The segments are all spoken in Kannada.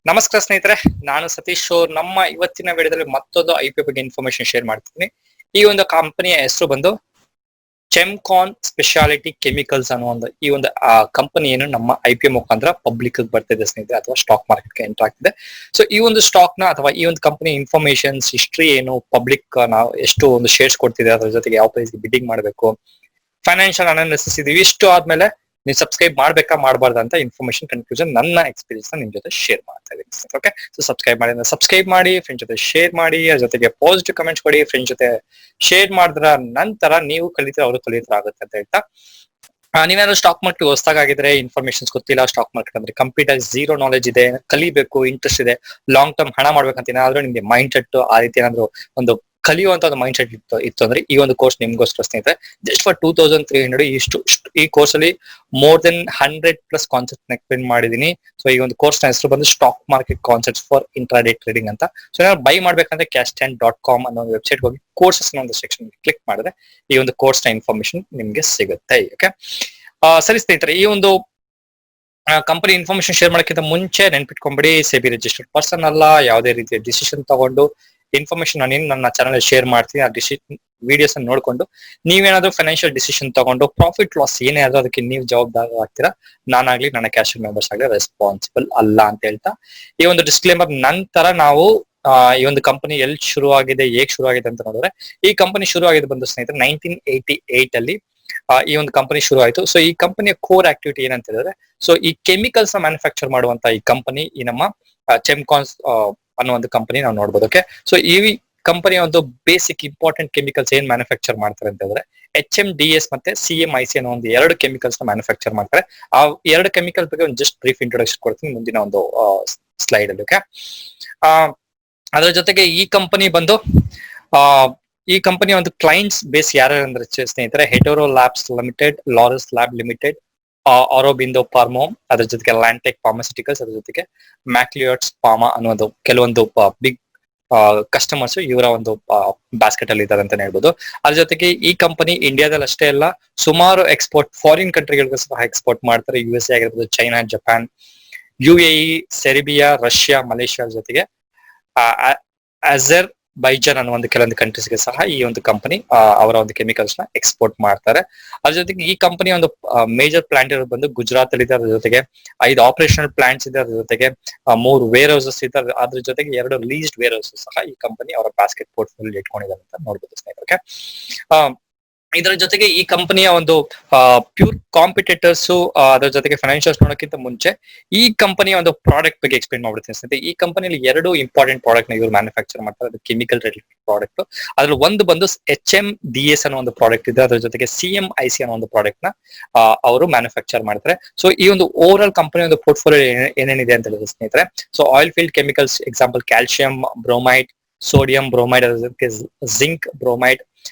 ನಮಸ್ಕಾರ ಸ್ನೇಹಿತರೆ, ನಾನು ಸತೀಶ್. ನಮ್ಮ ಇವತ್ತಿನ ವಿಡಿಯೋದಲ್ಲಿ ಮತ್ತೊಂದು ಐಪಿಒ ಬಗ್ಗೆ ಇನ್ಫಾರ್ಮೇಶನ್ ಶೇರ್ ಮಾಡ್ತೀನಿ. ಈ ಒಂದು ಕಂಪನಿಯ ಹೆಸರು ಬಂದು ಚೆಮ್ಕಾನ್ ಸ್ಪೆಷಾಲಿಟಿ ಕೆಮಿಕಲ್ಸ್ ಅನ್ನೋ ಈ ಒಂದು ಕಂಪನಿಯನ್ನು ನಮ್ಮ ಐಪಿಒ ಮುಖಾಂತರ ಪಬ್ಲಿಕ್ ಬರ್ತಿದೆ ಸ್ನೇಹಿತರೆ, ಅಥವಾ ಸ್ಟಾಕ್ ಮಾರ್ಕೆಟ್ಗೆ ಎಂಟರ್ ಆಗ್ತಿದೆ. ಸೊ ಈ ಒಂದು ಸ್ಟಾಕ್ ನ ಅಥವಾ ಈ ಒಂದು ಕಂಪನಿ ಇನ್ಫಾರ್ಮೇಶನ್ಸ್ ಹಿಸ್ಟ್ರಿ ಏನು, ಪಬ್ಲಿಕ್ ನಾವು ಎಷ್ಟು ಒಂದು ಶೇರ್ಸ್ ಕೊಡ್ತಿದೆ, ಅದ್ರ ಜೊತೆಗೆ ಯಾವ ಪ್ರೈಸ್ಗೆ ಬಿಡ್ಡಿಂಗ್ ಮಾಡಬೇಕು, ಫೈನಾನ್ಷಿಯಲ್ ಅನಾಲಿಸಿಸ್ ಇದೀವಿ. ಇಷ್ಟು ಆದ್ಮೇಲೆ ನೀವು ಸಬ್ಸ್ಕ್ರೈಬ್ ಮಾಡ್ಬೇಕಾ ಮಾಡಬಾರ್ದು ಅಂತ ಇನ್ಫಾರ್ಮೇಶನ್ ಕನ್ಕ್ಲೂಷನ್ ನನ್ನ ಎಕ್ಸ್ಪೀರಿಯನ್ಸ್ ನಿಮ್ ಜೊತೆ ಶೇರ್ ಮಾಡ್ತಾ ಇದ್ದೀನಿ. ಓಕೆ, ಸೊ ಸಬ್ಸ್ಕ್ರೈಬ್ ಮಾಡಿ, ಫ್ರೆಂಡ್ ಜೊತೆ ಶೇರ್ ಮಾಡಿ, ಅದ್ರ ಜೊತೆಗೆ ಪಾಸಿಟಿವ್ ಕಮೆಂಟ್ಸ್ ಕೊಡಿ. ಫ್ರೆಂಡ್ ಜೊತೆ ಶೇರ್ ಮಾಡಿದ್ರ ನಂತರ ನೀವು ಕಲಿತರ ಅವರು ಕಲಿತರ ಆಗುತ್ತೆ ಅಂತ ಹೇಳ್ತಾ, ನೀವೇನಾದ್ರು ಸ್ಟಾಕ್ ಮಾರ್ಕೆಟ್ ಹೊಸದಾಗಿದ್ರೆ, ಇನ್ಫಾರ್ಮೇಶನ್ಸ್ ಗೊತ್ತಿಲ್ಲ, ಸ್ಟಾಕ್ ಮಾರ್ಕೆಟ್ ಅಂದ್ರೆ ಕಂಪ್ಲೀಟ್ ಆಗಿ ಝೀರೋ ನಾಲೆಜ್ ಇದೆ, ಕಲಿಬೇಕು, ಇಂಟ್ರೆಸ್ಟ್ ಇದೆ, ಲಾಂಗ್ ಟರ್ಮ್ ಹಣ ಮಾಡ್ಬೇಕಂತ ಏನಾದ್ರು ನಿಮ್ಗೆ ಮೈಂಡ್ ಸೆಟ್ ಆ ರೀತಿ ಏನಾದ್ರು ಒಂದು ಕಲಿಯುವಂತ ಒಂದು ಮೈಂಡ್ ಸೆಟ್ ಇತ್ತು ಅಂದ್ರೆ ಈ ಒಂದು ಕೋರ್ಸ್ ನಿಮ್ಗೋಸ್ಕರ ಸ್ನೇಹಿತರೆ. ಜಸ್ಟ್ ಫಾರ್ 2300 ಈ ಕೋರ್ಸ್ ಅಲ್ಲಿ ಮೋರ್ ದೆನ್ 100+ ಕಾನ್ಸೆಪ್ಟ್ ಎಕ್ಸ್ಪ್ಲೇನ್ ಮಾಡಿದೀನಿ. ಸೊ ಈ ಒಂದು ಕೋರ್ಸ್ ನ ಹೆಸರು ಬಂದು stock market concepts for intraday trading ಅಂತ. ಸೊ ಏನಾದ್ರು ಬೈ ಮಾಡ್ಬೇಕಂದ್ರೆ cashstand.com ಅನ್ನೋ ವೆಬ್ಸೈಟ್ ಹೋಗಿ ಕೋರ್ಸಸ್ ನ ಒಂದು ಸೆಕ್ಷನ್ ಕ್ಲಿಕ್ ಮಾಡಿದ್ರೆ ಈ ಒಂದು ಕೋರ್ಸ್ ನ ಇನ್ಫಾರ್ಮೇಶನ್ ನಿಮ್ಗೆ ಸಿಗುತ್ತೆ. ಓಕೆ, ಸರಿ ಸ್ನೇಹಿತರೆ, ಈ ಒಂದು ಕಂಪನಿ ಇನ್ಫಾರ್ಮೇಶನ್ ಶೇರ್ ಮಾಡೋಕ್ಕಿಂತ ಮುಂಚೆ ನೆನ್ಪಿಟ್ಕೊಂಡ್ಬಿಡಿ, ಸೆಬಿ ರಿಜಿಸ್ಟರ್ಡ್ ಪರ್ಸನ್ ಅಲ್ಲ. ಯಾವುದೇ ರೀತಿಯ ಡಿಸಿಷನ್ ತಗೊಂಡು ಇನ್ಫಾರ್ಮೇಶನ್ ನಾನು ನನ್ನ ಚಾನಲ್ ಶೇರ್ ಮಾಡ್ತೀನಿ. ಆ ವಿಡಿಯೋಸ್ ಅನ್ನು ನೋಡ್ಕೊಂಡು ನೀವೇನಾದ್ರೂ ಫೈನಾನ್ಷಿಯಲ್ ಡಿಸಿಷನ್ ತಗೊಂಡು ಪ್ರಾಫಿಟ್ ಲಾಸ್ ಏನೇ ಆದ್ರೂ ಅದಕ್ಕೆ ನೀವು ಜವಾಬ್ದಾರ ಆಗ್ತೀರಾ. ನಾನಾಗ್ಲಿ, ನನ್ನ ಕ್ಯಾಶ್ ಮೆಂಬರ್ಸ್ ಆಗ್ಲಿ ರೆಸ್ಪಾನ್ಸಿಬಲ್ ಅಲ್ಲ ಅಂತ ಹೇಳ್ತಾ, ಈ ಒಂದು ಡಿಸ್ಕ್ಲೇಮರ್ ನಂತರ ನಾವು ಈ ಒಂದು ಕಂಪನಿ ಎಲ್ಲಿ ಶುರು ಆಗಿದೆ, ಹೇಗ್ ಶುರು ಆಗಿದೆ ಅಂತ ನೋಡಿದ್ರೆ, ಈ ಕಂಪನಿ ಶುರು ಆಗಿದೆ ಬಂದು ಸ್ನೇಹಿತರೆ 1988 ಅಲ್ಲಿ ಈ ಒಂದು ಕಂಪನಿ ಶುರು ಆಯ್ತು. ಸೊ ಈ ಕಂಪನಿಯ ಕೋರ್ ಆಕ್ಟಿವಿಟಿ ಏನಂತ ಹೇಳಿದ್ರೆ, ಸೊ ಈ ಕೆಮಿಕಲ್ಸ್ ನ ಮ್ಯಾನುಫ್ಯಾಕ್ಚರ್ ಮಾಡುವಂತ ಈ ಕಂಪನಿ, ಈ ನಮ್ಮ ಚೆಮ್ಕಾನ್ಸ್ ಅನ್ನೋ ಒಂದು ಕಂಪನಿ ನಾವು ನೋಡ್ಬೋದು. ಓಕೆ, ಸೊ ಈ ಕಂಪನಿಯ ಒಂದು ಬೇಸಿಕ್ ಇಂಪಾರ್ಟೆಂಟ್ ಕೆಮಿಕಲ್ಸ್ ಏನ್ ಮ್ಯಾನುಫ್ಯಾಕ್ಚರ್ ಮಾಡ್ತಾರೆ ಅಂತ ಹೇಳಿದ್ರೆ, HMDS ಮತ್ತೆ CMIC ಅನ್ನೋ ಒಂದು ಎರಡು ಕೆಮಿಕಲ್ಸ್ ನ ಮ್ಯಾನುಫ್ಯಾಕ್ಚರ್ ಮಾಡ್ತಾರೆ. ಆ ಎರಡು ಕೆಮಿಕಲ್ ಬಗ್ಗೆ ಒಂದು ಜಸ್ಟ್ ಬ್ರೀಫ್ ಇಂಟ್ರೊಡಕ್ಷನ್ ಕೊಡ್ತೀನಿ ಮುಂದಿನ ಒಂದು ಸ್ಲೈಡ್ ಅಲ್ಲಿ. ಓಕೆ, ಅದರ ಜೊತೆಗೆ ಈ ಕಂಪನಿ ಬಂದು ಈ ಕಂಪನಿಯ ಒಂದು ಕ್ಲೈಂಟ್ಸ್ ಬೇಸ್ ಯಾರು ಅಂದ್ರೆ ಸ್ನೇಹಿತರೆ, Hetero labs limited, Laurus lab limited, Aurobindo pharma, ಅದ್ರ ಜೊತೆಗೆ ಲ್ಯಾಂಟೆಕ್ ಫಾರ್ಮಾಸ್ಯೂಟಿಕಲ್ಸ್, ಅದ್ರ ಜೊತೆಗೆ ಮ್ಯಾಕ್ಲಿಯೋಟ್ಸ್ ಫಾರ್ಮಾ ಅನ್ನೋದು ಕೆಲವೊಂದು ಬಿಗ್ ಕಸ್ಟಮರ್ಸ್ ಇವರ ಒಂದು ಬಾಸ್ಕೆಟ್ ಅಲ್ಲಿ ಇದ್ದಾರೆ ಅಂತಾನೆ ಹೇಳ್ಬೋದು. ಅದ್ರ ಜೊತೆಗೆ ಈ ಕಂಪನಿ ಇಂಡಿಯಾದಲ್ಲಿ ಅಷ್ಟೇ ಅಲ್ಲ, ಸುಮಾರು ಎಕ್ಸ್ಪೋರ್ಟ್ ಫಾರಿನ್ ಕಂಟ್ರಿಗಳಿಗೂ ಸಹ ಎಕ್ಸ್ಪೋರ್ಟ್ ಮಾಡ್ತಾರೆ. USA ಆಗಿರ್ಬೋದು, China, Japan, UAE, Serbia, Russia, Malaysia ಜೊತೆಗೆ ಅಜರ್ಬೈಜಾನ್ ಅನ್ನೋ ಒಂದು ಕೆಲವೊಂದು ಕಂಟ್ರೀಸ್ಗೆ ಸಹ ಈ ಒಂದು ಕಂಪನಿ ಅವರ ಒಂದು ಕೆಮಿಕಲ್ಸ್ ನ ಎಕ್ಸ್ಪೋರ್ಟ್ ಮಾಡ್ತಾರೆ. ಅದ್ರ ಜೊತೆಗೆ ಈ ಕಂಪನಿ ಒಂದು ಮೇಜರ್ ಪ್ಲಾಂಟ್ ಇರೋದು ಬಂದು ಗುಜರಾತ್ ಅಲ್ಲಿ ಇದೆ. ಅದ್ರ ಜೊತೆಗೆ 5 ಆಪರೇಷನಲ್ ಪ್ಲಾಂಟ್ಸ್ ಇದೆ. ಅದ್ರ ಜೊತೆಗೆ 3 ವೇರ್ ಹೌಸಸ್ ಇದೆ. ಅದ್ರ ಜೊತೆಗೆ 2 ಲೀಸ್ಡ್ ವೇರ್ ಹೌಸಸ್ ಸಹ ಈ ಕಂಪನಿ ಅವರ ಬಾಸ್ಕೆಟ್ ಪೋರ್ಟ್ಫೋಲಿಯೋ ಇಟ್ಕೊಂಡಿದ್ದಾರೆ ಅಂತ ನೋಡ್ಬೋದು ಸ್ನೇಹಿತರೆ. ಇದರ ಜೊತೆಗೆ ಈ ಕಂಪನಿಯ ಒಂದು ಪ್ಯೂರ್ ಕಾಂಪಿಟೇಟರ್ಸ್, ಅದರ ಜೊತೆಗೆ ಫೈನಾನ್ಷಿಯಲ್ಸ್ ನೋಡೋಕ್ಕಿಂತ ಮುಂಚೆ ಈ ಕಂಪನಿಯ ಒಂದು ಪ್ರಾಡಕ್ಟ್ ಬಗ್ಗೆ ಎಕ್ಸ್ಪ್ಲೇನ್ ಮಾಡ್ಬಿಡ್ತೀನಿ ಸ್ನೇಹಿತರೆ. ಈ ಕಂಪನಿಯಲ್ಲಿ 2 ಇಂಪಾರ್ಟೆಂಟ್ ಪ್ರಾಡಕ್ಟ್ ನ ಇವರು ಮ್ಯಾನುಫ್ಯಾಕ್ಚರ್ ಮಾಡ್ತಾರೆ. ಅದು ಕೆಮಿಕಲ್ ರಿಲೇಟೆಡ್ ಪ್ರಾಡಕ್ಟ್. ಅದ್ರಲ್ಲಿ ಒಂದು ಬಂದು HMDS ಅನ್ನೋ ಒಂದು ಪ್ರಾಡಕ್ಟ್ ಇದೆ. ಅದ್ರ ಜೊತೆಗೆ CMIC ಅನ್ನೋ ಒಂದು ಪ್ರಾಡಕ್ಟ್ ನ ಅವರು ಮ್ಯಾನುಫ್ಯಾಕ್ಚರ್ ಮಾಡ್ತಾರೆ. ಸೊ ಈ ಒಂದು ಓವರ್ ಆಲ್ ಕಂಪನಿ ಒಂದು ಪೋರ್ಟ್ಫೋಲಿಯೋ ಏನೇನಿದೆ ಅಂತ ಹೇಳಿದ್ರೆ ಸ್ನೇಹಿತರೆ, so oil field chemicals example calcium bromide, sodium bromide, ಅದ್ರ ಜೊತೆಗೆ ಜಿಂಕ್ ಬ್ರೋಮೈಡ್,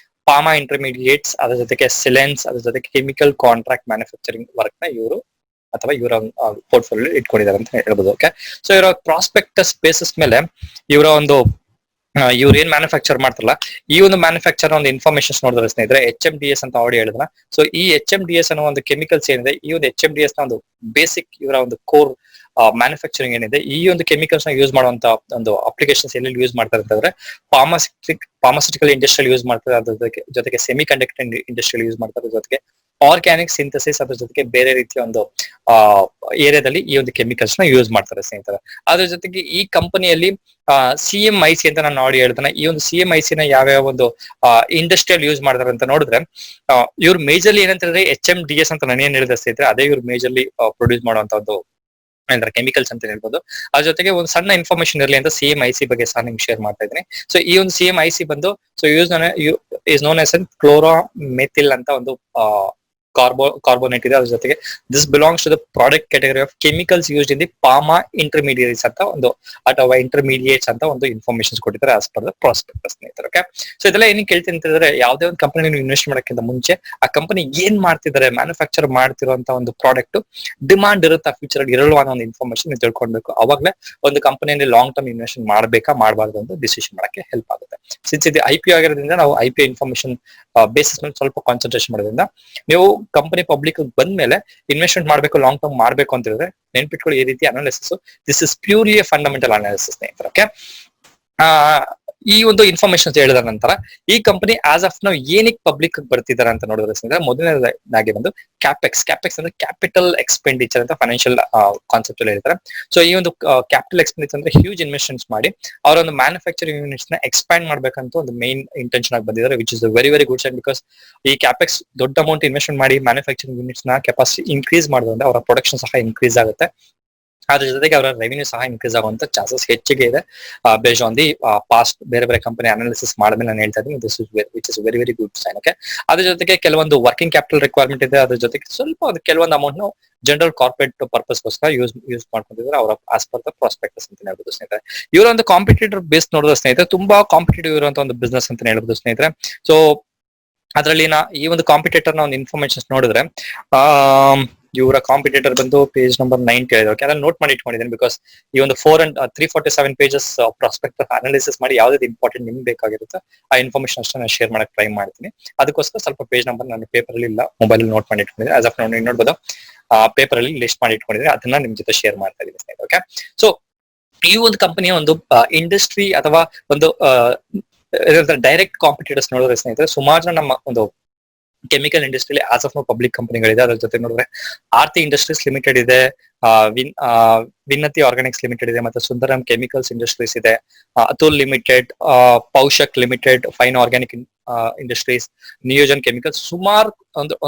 ಫಾರ್ಮಾ ಇಂಟರ್ಮೀಡಿಯೇಟ್ಸ್, ಅದ್ರ ಜೊತೆಗೆ ಸಿಲೆನ್ಸ್, ಅದ್ರ ಜೊತೆಗೆ ಕೆಮಿಕಲ್ ಕಾಂಟ್ರಾಕ್ಟ್ ಮ್ಯಾನುಫ್ಯಾಕ್ಚರಿಂಗ್ ವರ್ಕ್ ನ ಇವರು ಅಥವಾ ಇವರ ಪೋರ್ಟ್ಫೋಲಿಯೋ ಇಟ್ಕೊಂಡಿದ್ದಾರೆ ಅಂತ ಹೇಳ್ಬೋದು. ಓಕೆ, ಸೊ ಇವರ ಪ್ರಾಸ್ಪೆಕ್ಟಸ್ ಬೇಸಿಸ್ ಮೇಲೆ ಇವರ ಒಂದು ಇವ್ರು ಏನ್ ಮ್ಯಾನುಫ್ಯಾಕ್ಚರ್ ಮಾಡ್ತಾರಲ್ಲ, ಈ ಒಂದು ಮ್ಯಾನುಫ್ಯಾಕ್ಚರ್ ಒಂದು ಇನ್ಫಾರ್ಮೇಶನ್ಸ್ ನೋಡಿದ್ರೆ ಸ್ನೇಹಿತರೆ, HMDS ಅಂತ ಆಲ್ರೆಡಿ ಹೇಳಿದ್ರ. ಸೊ ಈ HMDS ಅನ್ನೋ ಒಂದು ಕೆಮಿಕಲ್ಸ್ ಏನಿದೆ, ಈ ಒಂದು HMDS ನ ಒಂದು ಬೇಸಿಕ್ ಇವರ ಒಂದು ಕೋರ್ ಮ್ಯಾನುಫ್ಯಾಕ್ಚರಿಂಗ್ ಏನಿದೆ, ಈ ಒಂದು ಕೆಮಿಕಲ್ಸ್ ನ ಯೂಸ್ ಮಾಡುವಂತ ಒಂದು ಅಪ್ಲಿಕೇಶನ್ಸ್ ಎಲ್ಲೆಲ್ಲಿ ಯೂಸ್ ಮಾಡ್ತಾರೆ ಅಂತಂದ್ರೆ, ಫಾರ್ಮಾಸ್ಯೂಟಿಕಲ್ ಇಂಡಸ್ಟ್ರಿಯಲ್ಲಿ ಯೂಸ್ ಮಾಡ್ತಾರೆ. ಅದ್ರ ಜೊತೆಗೆ ಸೆಮಿ ಕಂಡಕ್ಟರ್ ಇಂಡಸ್ಟ್ರಿಯಲ್ಲಿ ಯೂಸ್ ಮಾಡ್ತಾರೆ. ಅದ್ರ ಜೊತೆಗೆ ಆರ್ಗ್ಯಾನಿಕ್ ಸಿಂಥಸಿಸ್, ಅದ್ರ ಜೊತೆಗೆ ಬೇರೆ ರೀತಿಯ ಒಂದು ಏರಿಯಾದಲ್ಲಿ ಈ ಒಂದು ಕೆಮಿಕಲ್ಸ್ ನ ಯೂಸ್ ಮಾಡ್ತಾರೆ ಸ್ನೇಹಿತರೆ. ಅದ್ರ ಜೊತೆಗೆ ಈ ಕಂಪನಿಯಲ್ಲಿ CMIC ಅಂತ ನಾನು ನೋಡಿ ಹೇಳ್ತಾನೆ. ಈ ಒಂದು CMIC ನ ಯಾವ್ಯಾವ ಒಂದು ಇಂಡಸ್ಟ್ರಿಯಲ್ಲಿ ಯೂಸ್ ಮಾಡ್ತಾರೆ ಅಂತ ನೋಡಿದ್ರೆ, ಇವ್ರು ಮೇಜರ್ಲಿ ಏನಂತ ಹೇಳಿದ್ರೆ HMDS ಅಂತ ನಾನು ಏನ್ ಹೇಳಿದೆ ಸ್ನೇಹಿತರೆ, ಅದೇ ಇವ್ರು ಮೇಜರ್ಲಿ ಪ್ರೊಡ್ಯೂಸ್ ಮಾಡುವಂತ ಒಂದು ಕೆಮಿಕಲ್ಸ್ ಅಂತ ಹೇಳ್ಬೋದು. ಅದ್ರ ಜೊತೆಗೆ ಒಂದು ಸಣ್ಣ ಇನ್ಫಾರ್ಮೇಶನ್ ಇರಲಿ ಅಂತ CMIC ಬಗ್ಗೆ ಸಹ ನಿಮ್ಗೆ ಶೇರ್ ಮಾಡ್ತಾ ಇದ್ದೀನಿ. ಸೊ ಈ ಒಂದು CMIC ಬಂದು so is known as chloromethyl ಅಂತ ಒಂದು ಕಾರ್ಬೋನೇಟ್ ಇದೆ. ಅದ್ರ ಜೊತೆಗೆ this belongs to the product category of chemicals used in the pharma intermediates ಅಂತ ಒಂದು ಅಥವಾ ಇಂಟರ್ಮೀಡಿಯೇಟ್ಸ್ ಅಂತ ಒಂದು ಇನ್ಫಾರ್ಮೇಶನ್ ಕೊಟ್ಟಿದ್ದಾರೆ ಆಸ್ ಪರ್ ದ ಪ್ರಾಸ್ಪೆಕ್ಟಸ್ ಸ್ನೇಹಿತರೆ. ಓಕೆ, ಸೊ ಇದೆಲ್ಲ ಏನಕ್ಕೆ ಕೇಳ್ತೀನಿ ಅಂತಂದ್ರೆ, ಯಾವುದೇ ಒಂದು ಕಂಪನಿ ನೀವು ಇನ್ವೆಸ್ಟ್ ಮಾಡೋಕ್ಕಿಂತ ಮುಂಚೆ ಆ ಕಂಪನಿ ಏನ್ ಮಾಡ್ತಿದ್ದಾರೆ, ಮ್ಯಾನುಫ್ಯಾಕ್ಚರ್ ಮಾಡ್ತಿರುವಂತ ಒಂದು ಪ್ರಾಡಕ್ಟ್ ಡಿಮಾಂಡ್ ಇರುತ್ತೆ ಫ್ಯೂಚರ್ ಅಲ್ಲಿ ಇರಲ್ವಾ ಅನ್ನೋ ಒಂದು ಇನ್ಫಾರ್ಮೇಶನ್ ನೀವು ತಿಳ್ಕೊಳ್ಬೇಕು. ಅವಾಗಲೇ ಒಂದು ಕಂಪನಿಯಲ್ಲಿ ಲಾಂಗ್ ಟರ್ಮ್ ಇನ್ವೆಸ್ಟ್ ಮಾಡಬೇಕಾ ಮಾಡಬಾರ್ದು ಅಂತ ಡಿಸಿಷನ್ ಮಾಡಕ್ಕೆ ಹೆಲ್ಪ್ ಆಗುತ್ತೆ. ಸಿನ್ಸ್ ಇದು IPO ಆಗಿರೋದ್ರಿಂದ ನಾವು IPO ಇನ್ಫಾರ್ಮೇಶನ್ ಬೇಸಿಸ್ ಮೇಲೆ ಸ್ವಲ್ಪ ಕಾನ್ಸಂಟ್ರೇಷನ್ ಮಾಡೋದ್ರಿಂದ ನೀವು ಕಂಪನಿ ಪಬ್ಲಿಕ್ ಬಂದ್ಮೇಲೆ ಇನ್ವೆಸ್ಟ್ಮೆಂಟ್ ಮಾಡ್ಬೇಕು, ಲಾಂಗ್ ಟರ್ಮ್ ಮಾಡ್ಬೇಕು ಅಂತ ಹೇಳಿದ್ರೆ ನೆನ್ಪಿಟ್ಕೊಳ್ಳಿ ಈ ರೀತಿ analysis. This is purely A fundamental analysis ಸ್ನೇಹಿತರೆ. ಓಕೆ, ಈ ಒಂದು ಇನ್ಫಾರ್ಮೇಶನ್ ಹೇಳಿದ ನಂತರ ಈ ಕಂಪನಿ ಆಸ್ ಆಫ್ ನಾವು ಏನಕ್ಕೆ ಪಬ್ಲಿಕ್ ಬರ್ತಿದ್ದಾರೆ ಅಂತ ನೋಡಿದ್ರೆ ಸ್ನೇಹಿತರೆ, ಮೊದಲನೇದಾಗಿ ಬಂದು ಕ್ಯಾಪೆಕ್ಸ್ ಅಂದ್ರೆ ಕ್ಯಾಪಿಟಲ್ ಎಕ್ಸ್ಪೆಂಡಿಚರ್ ಅಂತ ಫೈನಾನ್ಷಿಯಲ್ ಕಾನ್ಸೆಪ್ಟ್ ಅಲ್ಲಿ ಹೇಳ್ತಾರೆ. ಸೊ ಈ ಒಂದು ಕ್ಯಾಪಿಟಲ್ ಎಕ್ಸ್ಪೆಂಡಿಚರ್ ಅಂದ್ರೆ ಹ್ಯೂಜ್ ಇನ್ವೆಸ್ಟ್ಮೆಂಟ್ಸ್ ಮಾಡಿ ಅವರ ಒಂದು ಮ್ಯಾನುಫ್ಯಾಕ್ಚರಿಂಗ್ ಯೂನಿಟ್ಸ್ ನ ಎಕ್ಸ್ಪ್ಯಾಂಡ್ ಮಾಡ್ಬೇಕಂತ ಒಂದು ಮೇನ್ ಇಂಟೆನ್ಷನ್ ಆಗಿ ಬಂದಿದ್ದಾರೆ, which is very very good sign. Because ಈ ಕ್ಯಾಪೆಕ್ಸ್ ದೊಡ್ಡ ಅಮೌಂಟ್ ಇನ್ವೆಸ್ಟ್ಮೆಂಟ್ ಮಾಡಿ ಮ್ಯಾನುಫ್ಯಾಕ್ಚರಿಂಗ್ ಯೂನಿಟ್ಸ್ ನ ಕೆಪಾಸಿಟಿ ಇನ್ಕ್ರೀಸ್ ಮಾಡೋದ್ರಿಂದ ಅವರ ಪ್ರೊಡಕ್ಷನ್ ಸಹ ಇನ್ಕ್ರೀಸ್ ಆಗುತ್ತೆ. ಅದ್ರ ಜೊತೆಗೆ ಅವರ ರೆವಿನ್ಯೂ ಸಹ ಇನ್ಕ್ರೀಸ್ ಆಗುವಂತ ಚಾನ್ಸಸ್ ಹೆಚ್ಚಿಗೆ ಇದೆ, ಬೇಸ್ಡ್ ಆನ್ ದಿ ಪಾಸ್ಟ್ ಬೇರೆ ಬೇರೆ ಕಂಪನಿ ಅನಾಲಿಸಿಸ್ ಮಾಡಿದ್ಮೇಲೆ ನಾನು ಹೇಳ್ತಾ ಇದ್ದೀನಿ. This is which is very very good sign. Okay, ಅದ್ರ ಜೊತೆಗೆ ಕೆಲವೊಂದು ವರ್ಕಿಂಗ್ ಕ್ಯಾಪಿಟಲ್ ರಿಕ್ವೈರ್ಮೆಂಟ್ ಇದೆ. ಅದ್ರ ಜೊತೆಗೆ ಸ್ವಲ್ಪ ಕೆಲವೊಂದು ಅಮೌಂಟ್ ನಾವು ಜನರಲ್ ಕಾರ್ಪೊರೇಟ್ ಪರ್ಪಸ್ಗೋಸ್ಕರ ಯೂಸ್ ಮಾಡ್ಕೊಂಡಿದ್ದಾರೆ ಅವರ ಆಸ್ ಪರ್ ದ ಪ್ರಾಸ್ಪೆಕ್ಟಸ್ ಅಂತ ಹೇಳ್ಬೋದು ಸ್ನೇಹಿತರೆ. ಇವರ ಒಂದು ಕಾಂಪಿಟೇಟರ್ ಬೇಸ್ ನೋಡಿದ್ರೆ ಸ್ನೇಹಿತರೆ ತುಂಬಾ ಕಾಂಪಿಟೇಟಿವ್ ಇರುವಂತ ಒಂದು ಬಿಸ್ನೆಸ್ ಅಂತ ಹೇಳ್ಬೋದು ಸ್ನೇಹಿತರೆ. ಸೊ ಅದರಲ್ಲಿ ಈ ಒಂದು ಕಾಂಪಿಟೇಟರ್ ನ ಒಂದು ಇನ್ಫಾರ್ಮೇಶನ್ ನೋಡಿದ್ರೆ ಇವರ ಕಾಂಪಿಟೇಟರ್ ಬಂದು ಪೇಜ್ ನಂಬರ್ 90 ಓಕೆ, ಅದನ್ನ ನೋಟ್ ಮಾಡಿ ಇಟ್ಕೊಂಡಿದ್ದೀನಿ. ಬಿಕಾಸ್ ಈ ಒಂದು 347 ಪೇಜಸ್ ಪ್ರಾಸ್ಪೆಕ್ಟ್ ಅನಾಲಿಸಿಸ್ ಮಾಡಿ ಯಾವ್ದು ಇಂಪಾರ್ಟೆಂಟ್ ನಿಮ್ಗೆ ಬೇಕಾಗಿರುತ್ತೆ ಆ ಇನ್ಫಾರ್ಮೇಶನ್ ಅಷ್ಟೇ ನಾನು ಶೇರ್ ಮಾಡಕ್ ಟ್ರೈ ಮಾಡ್ತೀನಿ. ಅದಕ್ಕೋಸ್ಕರ ಸ್ವಲ್ಪ ಪೇಜ್ ನಂಬರ್ ನಾನು ಪೇಪರ್ ಅಲ್ಲಿ ಇಲ್ಲ, ಮೊಬೈಲ್ ನೋಟ್ ಮಾಡಿ ಇಟ್ಕೊಂಡಿದ್ದೀನಿ. ಆಸ್ ಆಫ್ ನಾವು ನೋಡ್ಬೋದು ಪೇಪರ್ ಅಲ್ಲಿ ಲಿಸ್ಟ್ ಮಾಡಿ ಇಟ್ಕೊಂಡಿದ್ದೀನಿ, ಅದನ್ನ ನಿಮ್ ಜೊತೆ ಶೇರ್ ಮಾಡ್ತಾ ಇದ್ದೀನಿ. ಓಕೆ, ಸೊ ಈ ಒಂದು ಕಂಪನಿಯ ಒಂದು ಇಂಡಸ್ಟ್ರಿ ಅಥವಾ ಒಂದು ಡೈರೆಕ್ಟ್ ಕಾಂಪಿಟೇಟರ್ಸ್ ನೋಡಿದ್ರೆ ಸ್ನೇಹಿತರೆ ಸುಮಾರು ಜನ ನಮ್ಮ ಒಂದು ಕೆಮಿಕಲ್ ಇಂಡಸ್ಟ್ರಿಯಲ್ಲಿ ಆಸ್ ಆಫ್ ನೋ ಪಬ್ಲಿಕ್ ಕಂಪನಿಗಳಿದೆ. ಅದ್ರ ಜೊತೆ ನೋಡಿದ್ರೆ ಆರ್ತಿ ಇಂಡಸ್ಟ್ರೀಸ್ ಲಿಮಿಟೆಡ್ ಇದೆ, ವಿನ್ನತಿ ಆರ್ಗಾನಿಕ್ಸ್ ಲಿಮಿಟೆಡ್ ಇದೆ, ಮತ್ತೆ ಸುಂದರಂ ಕೆಮಿಕಲ್ಸ್ ಇಂಡಸ್ಟ್ರೀಸ್ ಇದೆ, Atul limited, Paushak limited, fine organic industries, Neogen chemicals. ಸುಮಾರು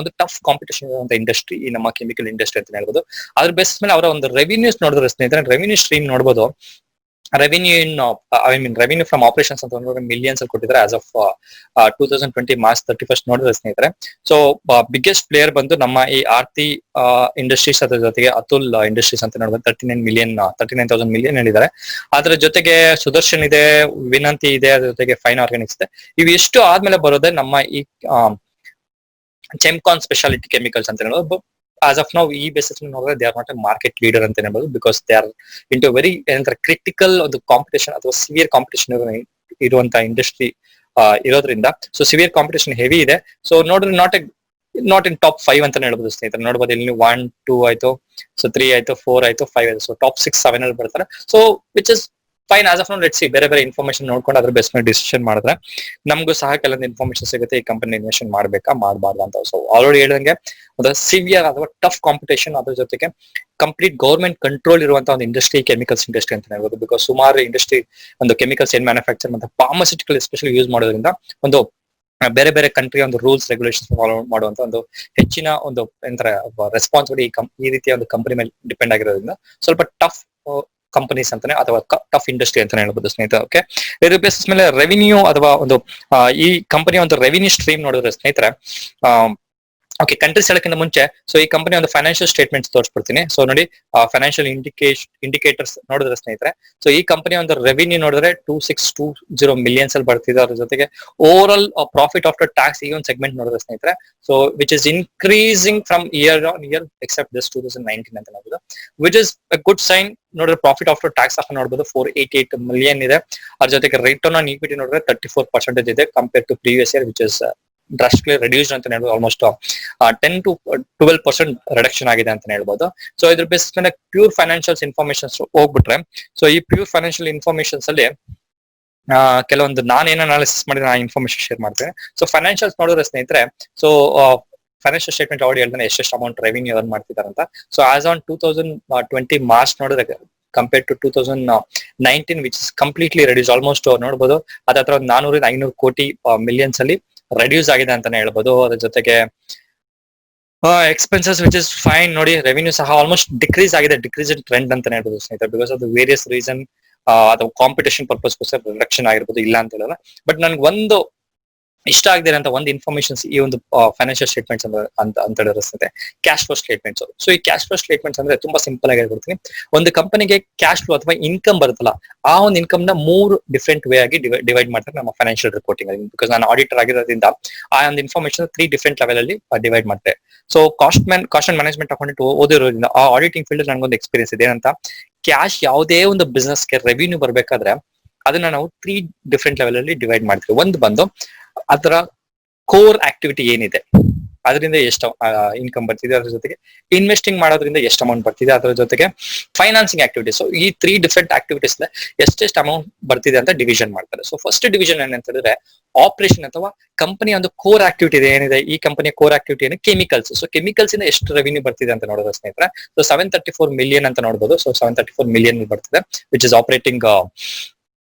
ಒಂದು ಟಫ್ ಕಾಂಪಿಟೇಷನ್ ಇರುವಂತ ಇಂಡಸ್ಟ್ರಿ ಈ ನಮ್ಮ ಕೆಮಿಕಲ್ ಇಂಡಸ್ಟ್ರಿ ಅಂತ ಹೇಳ್ಬೋದು. ಅದ್ರ ಬೇಸಿಸ್ ಮೇಲೆ ಅವರ ಒಂದು ರೆವಿನ್ಯೂಸ್ ನೋಡಿದ್ರೆ ಸ್ನೇಹಿತರೆ, ರೆವಿನ್ಯೂ ಸ್ಟ್ರೀಮ್ ನೋಡ್ಬೋದು. ರೆವಿನ್ಯೂ ಫ್ರಮ್ ಆಪರೇಷನ್ಸ್ ಅಂತ ನೋಡಿದ್ರೆ ಮಿಲಿಯನ್ಸ್ ಅಲ್ಲಿ ಕೊಟ್ಟಿದ್ದಾರೆ ಆಸ್ ಆಫ್ 2020 ಮಾರ್ಚ್ 31 ನೋಡಿದ್ರೆ ಸ್ನೇಹಿತರೆ. ಸೊ ಬಿಗ್ಗೆಸ್ಟ್ ಪ್ಲೇಯರ್ ಬಂದು ನಮ್ಮ ಈ ಆರ್ತಿ ಇಂಡಸ್ಟ್ರೀಸ್, ಅದ್ರ ಜೊತೆಗೆ ಅತುಲ್ ಇಂಡಸ್ಟ್ರೀಸ್ ಅಂತ ನೋಡಿದ್ರೆ 39,000 ಮಿಲಿಯನ್ ಹೇಳಿದ್ದಾರೆ. ಅದ್ರ ಜೊತೆಗೆ ಸುದರ್ಶನ್ ಇದೆ, ವಿನಂತಿ ಇದೆ, ಅದ್ರ ಜೊತೆಗೆ ಫೈನ್ ಆರ್ಗಾನಿಕ್ಸ್ ಇದೆ. ಇವು ಎಷ್ಟು ಆದ್ಮೇಲೆ ಬರೋದೇ ನಮ್ಮ ಈ ಚೆಮ್ಕಾನ್ ಸ್ಪೆಷಾಲಿಟಿ ಕೆಮಿಕಲ್ಸ್ ಅಂತ ಹೇಳೋದು. ಆಸ್ ಆಫ್ ನಾವು ಈ ಬೇಸಿಸ್ ನೋಡಿದ್ರೆ they are not A market leader ಅಂತ ಹೇಳ್ಬೋದು. Because they are into very ಏನಂತಾರೆ ಕ್ರಿಟಿಕಲ್ ಒಂದು ಕಾಂಪಿಟೇಷನ್ ಅಥವಾ ಸಿವಿಯರ್ ಕಾಂಪಿಟೇಷನ್ ಇರುವಂತ ಇಂಡಸ್ಟ್ರಿ ಇರೋದ್ರಿಂದ. ಸೊ ಸಿವಿಯರ್ ಕಾಂಪಿಟೇಷನ್ ಹೆವಿ ಇದೆ. ಸೊ ನೋಡಿದ್ರೆ ನಾಟ್ ಇನ್ ಟಾಪ್ 5 ಅಂತ ಹೇಳ್ಬೋದು ಸ್ನೇಹಿತರೆ. ನೋಡ್ಬೋದು ಇಲ್ಲಿ 1, 2 ಆಯ್ತು, ಸೊ 3 ಆಯ್ತು, 4 ಆಯ್ತು, 5 ಆಯ್ತು. ಸೊ ಟಾಪ್ 6, 7 ಅಲ್ಲಿ ಬರ್ತಾರೆ. So which is fine as of now. Let's see, ಬೇರೆ ಬೇರೆ ಇನ್ಫಾರ್ಮೇಶನ್ ನೋಡ್ಕೊಂಡು ಅದ್ರ ಬೆಸ್ಟ್ ಮೇಲೆ ಡಿಸಿಷನ್ ಮಾಡಿದ್ರೆ ನಮಗೂ ಸಹ ಕೆಲವೊಂದು ಇನ್ಫಾರ್ಮೇಶನ್ ಸಿಗುತ್ತೆ ಈ ಕಂಪನಿ ಇನ್ವೆಸ್ಟ್ ಮಾಡ್ಬೇಕಾ ಮಾಡಬಾರ್ದು ಅಂತ. ಸೊ ಆಲ್ರೆಡಿ ಹೇಳಿದಂಗೆ ಒಂದು ಸಿವಿಯರ್ ಅಥವಾ ಟಫ್ ಕಾಂಪಿಟೇಷನ್, ಅದ್ರ ಜೊತೆಗೆ ಕಂಪ್ಲೀಟ್ ಗೌರ್ಮೆಂಟ್ ಕಂಟ್ರೋಲ್ ಇರುವಂತ ಒಂದು ಇಂಡಸ್ಟ್ರಿ ಕೆಮಿಕಲ್ಸ್ ಇಂಡಸ್ಟ್ರಿ ಅಂತ ಹೇಳ್ಬೋದು. ಬಿಕಾಸ್ ಸುಮಾರು ಇಂಡಸ್ಟ್ರಿ ಒಂದು ಕೆಮಿಕಲ್ಸ್ ಏನ್ ಮ್ಯಾನುಫ್ಯಾಕ್ಚರ್ ಮತ್ತೆ ಫಾರ್ಮಸ್ಯೂಟಿಕಲ್ ಎಸ್ಪೆಷಲಿ ಯೂಸ್ ಮಾಡೋದ್ರಿಂದ ಒಂದು ಬೇರೆ ಬೇರೆ ಕಂಟ್ರಿ ಒಂದು ರೂಲ್ಸ್ ರೆಗ್ಯುಲೇಷನ್ಸ್ ಫಾಲೋ ಮಾಡುವಂತ ಒಂದು ಹೆಚ್ಚಿನ ಒಂದು ಎಂತರ ರೆಸ್ಪಾನ್ಸಿಬಿಲಿಟಿ ಈ ರೀತಿಯ ಒಂದು ಕಂಪನಿ ಮೇಲೆ ಡಿಪೆಂಡ್ ಆಗಿರೋದ್ರಿಂದ ಸ್ವಲ್ಪ ಟಫ್ ಕಂಪನೀಸ್ ಅಂತಾನೆ ಅಥವಾ ಟಫ್ ಇಂಡಸ್ಟ್ರಿ ಅಂತಾನೆ ಹೇಳ್ಬೋದು ಸ್ನೇಹಿತರೆ. ಓಕೆ, ಇದ್ರ ಬೇಸಿಸ್ ಮೇಲೆ ರೆವಿನ್ಯೂ ಅಥವಾ ಒಂದು ಈ ಕಂಪನಿಯ ಒಂದು ರೆವಿನ್ಯೂ ಸ್ಟ್ರೀಮ್ ನೋಡಿದ್ರೆ ಸ್ನೇಹಿತರೆ, ಓಕೆ, ಕಂಟ್ರೀಸ್ ಹೇಳಕ್ಕಿಂತ ಮುಂಚೆ ಸೊ ಈ ಕಂಪನಿ ಒಂದು ಫೈನಾನ್ಷಿಯಲ್ ಸ್ಟೇಟ್ಮೆಂಟ್ಸ್ ತೋರಿಸ್ಬಿಡ್ತೀನಿ. ಸೊ ನೋಡಿ, ಫೈನಾನ್ಷಿಯಲ್ ಇಂಡಿಕೇಟರ್ಸ್ ನೋಡಿದ್ರೆ ಸ್ನೇಹಿತರೆ, ಸೊ ಈ ಕಂಪನಿ ಒಂದು ರೆವಿನ್ಯೂ ನೋಡಿದ್ರೆ 2620 ಮಿಲಿಯನ್ಸ್ ಅಲ್ಲಿ ಬರ್ತಿದೆ. ಅದ್ರ ಜೊತೆಗೆ overall profit after tax ಈ ಒಂದು ಸೆಗ್ಮೆಂಟ್ ನೋಡಿದ್ರೆ ಸ್ನೇಹಿತರೆ, so which is increasing from year on year except this 2019 ಅಂತ ನೋಡಬಹುದು, which is a good sign. ನೋಡಿದ್ರೆ ಪ್ರಾಫಿಟ್ ಆಫ್ಟರ್ ಟ್ಯಾಕ್ಸ್ ಸಹ ನೋಡಬಹುದು 488 ಮಿಲಿಯನ್ ಇದೆ. ಅದ್ರ ಜೊತೆಗೆ ರಿಟರ್ನ್ ಆನ್ ಈಕ್ವಿಟಿ ನೋಡಿದ್ರೆ 34% ಇದೆ compare to previous year, which is drastically reduced ಅಂತ ಹೇಳ್ಬೋದು. ಆಲ್ಮೋಸ್ಟ್ 10 to 12% ರಿಡಕ್ಷನ್ ಆಗಿದೆ ಅಂತ ಹೇಳ್ಬೋದು. ಸೊ ಇದ್ರ ಬೇಸಿಸ್ ಮೇಲೆ ಪ್ಯೂರ್ ಫೈನಾನ್ಷಿಯಲ್ಸ್ ಇನ್ಫಾರ್ಮೇಶನ್ಸ್ ಹೋಗ್ಬಿಟ್ರೆ, ಸೊ ಈ ಪ್ಯೂರ್ ಫೈನಾನ್ಷಿಯಲ್ ಇನ್ಫಾರ್ಮೇಶನ್ಸ್ ಅಲ್ಲಿ ಕೆಲವೊಂದು ನಾನೇನು ಅನಾಲಿಸಿಸ್ ಮಾಡಿದ್ರೆ ಆ ಇನ್ಫಾರ್ಮೇಶನ್ ಶೇರ್ ಮಾಡ್ತೇನೆ. ಸೊ ಫೈನಾನ್ಷಿಯಲ್ಸ್ ನೋಡಿದ್ರೆ ಸ್ನೇಹಿತರೆ, ಸೊ ಫೈನಾನ್ಷಿಯಲ್ ಸ್ಟೇಟ್ಮೆಂಟ್ ಆಲ್ರೆಡಿ ಹೇಳ್ತಾನೆ ಎಷ್ಟು ಅಮೌಂಟ್ ರೆವಿನ್ಯೂ ಅರ್ನ್ ಮಾಡ್ತಿದ್ದಾರೆ ಅಂತ. ಸೊ ಆಸ್ ಆನ್ 2020 ಮಾರ್ಚ್ ನೋಡಿದ್ರೆ compare to 2019 which is completely reduce. Almost ನೋಡಬಹುದು ಅದತ್ರ 400-500 ಕೋಟಿ ಮಿಲಿಯನ್ಸ್ ಅಲ್ಲಿ ರೆಡ್ಯೂಸ್ ಆಗಿದೆ ಅಂತಾನೆ ಹೇಳ್ಬೋದು. ಅದ್ರ ಜೊತೆಗೆ ಎಕ್ಸ್ಪೆನ್ಸಸ್ ವಿಚ್ ಇಸ್ ಫೈನ್. ನೋಡಿ, ರೆವಿನ್ಯೂ ಸಹ ಆಲ್ಮೋಸ್ಟ್ ಡಿಕ್ರೀಸ್ ಆಗಿದೆ, ಡಿಕ್ರೀಸ್ ಇನ್ ಟ್ರೆಂಡ್ ಅಂತಾನೆ ಹೇಳ್ಬೋದು ಸ್ನೇಹಿತರೆ. ಬಿಕಾಸ್ ಆಫ್ ವೇರಿಯಸ್ ರೀಸನ್ ಅಥವಾ ಕಾಂಪಿಟೇಷನ್ ಪರ್ಪಸ್ಗೋಸ್ಕರ ರಿಡಕ್ಷನ್ ಆಗಿರ್ಬೋದು, ಇಲ್ಲ ಅಂತ ಹೇಳಲ್ಲ. ಬಟ್ ನನ್ಗೆ ಒಂದು ಇಷ್ಟ ಆಗದೆ ಅಂತ ಒಂದು ಇನ್ಫಾರ್ಮೇಶನ್ಸ್ ಈ ಒಂದು ಫೈನಾನ್ಷಿಯಲ್ ಸ್ಟೇಟ್ಮೆಂಟ್ಸ್ ಅಂತ ಹೇಳಿರುತ್ತೆ ಕ್ಯಾಶ್ ಫ್ಲೋ ಸ್ಟೇಟ್ಮೆಂಟ್ಸ್. ಸೊ ಈ ಕ್ಯಾಶ್ ಫ್ಲೋ ಸ್ಟೇಟ್ಮೆಂಟ್ಸ್ ಅಂದ್ರೆ ತುಂಬಾ ಸಿಂಪಲ್ ಆಗಿ ಹೇಳ್ಬಿಡ್ತೀನಿ. ಒಂದು ಕಂಪನಿಗೆ ಕ್ಯಾಶ್ ಫ್ಲೋ ಅಥವಾ ಇನ್ಕಮ್ ಬರುತ್ತಲ್ಲ, ಆ ಒಂದು ಇನ್ಕಮ್ ನ 3 ಡಿಫ್ರೆಂಟ್ ವೇ ಆಗಿ ಡಿವೈಡ್ ಮಾಡ್ತಾರೆ ನಮ್ಮ ಫೈನಾನ್ಷಿಯಲ್ ರಿಪೋರ್ಟಿಂಗ್ ಅಲ್ಲಿ. ಬಿಕಾಸ್ ನಾನು ಆಡಿಟರ್ ಆಗಿರೋದ್ರಿಂದ ಆ ಒಂದು ಇನ್ಫಾರ್ಮೇಶನ್ 3 ಡಿಫ್ರೆಂಟ್ ಲೆವೆಲ್ ಅಲ್ಲಿ ಡಿವೈಡ್ ಮಾಡ್ತಾರೆ. So cost and management account ಓದಿರೋದ್ರಿಂದ ಆ ಆಡಿಟಿಂಗ್ ಫೀಲ್ಡ್ ನನಗೊಂದು ಎಕ್ಸ್ಪೀರಿಯನ್ಸ್ ಇದೆ. ಏನಂತ, ಕ್ಯಾಶ್ ಯಾವುದೇ ಒಂದು ಬಿಸ್ನೆಸ್ಗೆ ರೆವಿನ್ಯೂ ಬರ್ಬೇಕಾದ್ರೆ ಅದನ್ನ ನಾವು 3 ಡಿಫ್ರೆಂಟ್ ಲೆವೆಲ್ ಅಲ್ಲಿ ಡಿವೈಡ್ ಮಾಡ್ತೀವಿ. ಒಂದು ಬಂದು ಅದರ ಕೋರ್ ಆಕ್ಟಿವಿಟಿ ಏನಿದೆ, ಅದರಿಂದ ಎಷ್ಟು ಇನ್ಕಮ್ ಬರ್ತಿದೆ, ಅದ್ರ ಜೊತೆಗೆ ಇನ್ವೆಸ್ಟಿಂಗ್ ಮಾಡೋದ್ರಿಂದ ಎಷ್ಟು ಅಮೌಂಟ್ ಬರ್ತಿದೆ, ಅದರ ಜೊತೆಗೆ ಫೈನಾನ್ಸಿಂಗ್ ಆಕ್ಟಿವಿಟೀಸ್. ಸೊ ಈ 3 ಡಿಫ್ರೆಂಟ್ ಆಕ್ಟಿವಿಟೀಸ್ ಎಷ್ಟೆಷ್ಟು ಅಮೌಂಟ್ ಬರ್ತಿದೆ ಅಂತ ಡಿವಿಷನ್ ಮಾಡ್ತಾರೆ. ಸೊ ಫಸ್ಟ್ ಡಿವಿಷನ್ ಏನಂತ ಹೇಳಿದ್ರೆ ಆಪರೇಷನ್ ಅಥವಾ ಕಂಪನಿಯ ಒಂದು ಕೋರ್ ಆಕ್ಟಿವಿಟಿ ಏನಿದೆ, ಈ ಕಂಪನಿಯ ಕೋರ್ ಆಕ್ಟಿವಿಟಿ ಏನು ಕೆಮಿಕಲ್ಸ್. ಸೊ ಕೆಮಿಕಲ್ಸ್ ಇಂದ ಎಷ್ಟು ರೆವಿನ್ಯೂ ಬರ್ತಿದೆ ಅಂತ ನೋಡೋದು ಸ್ನೇಹಿತರೆ. ಸೊ 734 ಮಿಲಿಯನ್ ಅಂತ ನೋಡಬಹುದು. ಸೊ 734 ಮಿಲಿಯನ್ ಬರ್ತಿದೆ, ವಿಚ್ ಇಸ್ ಆಪರೇಟಿಂಗ್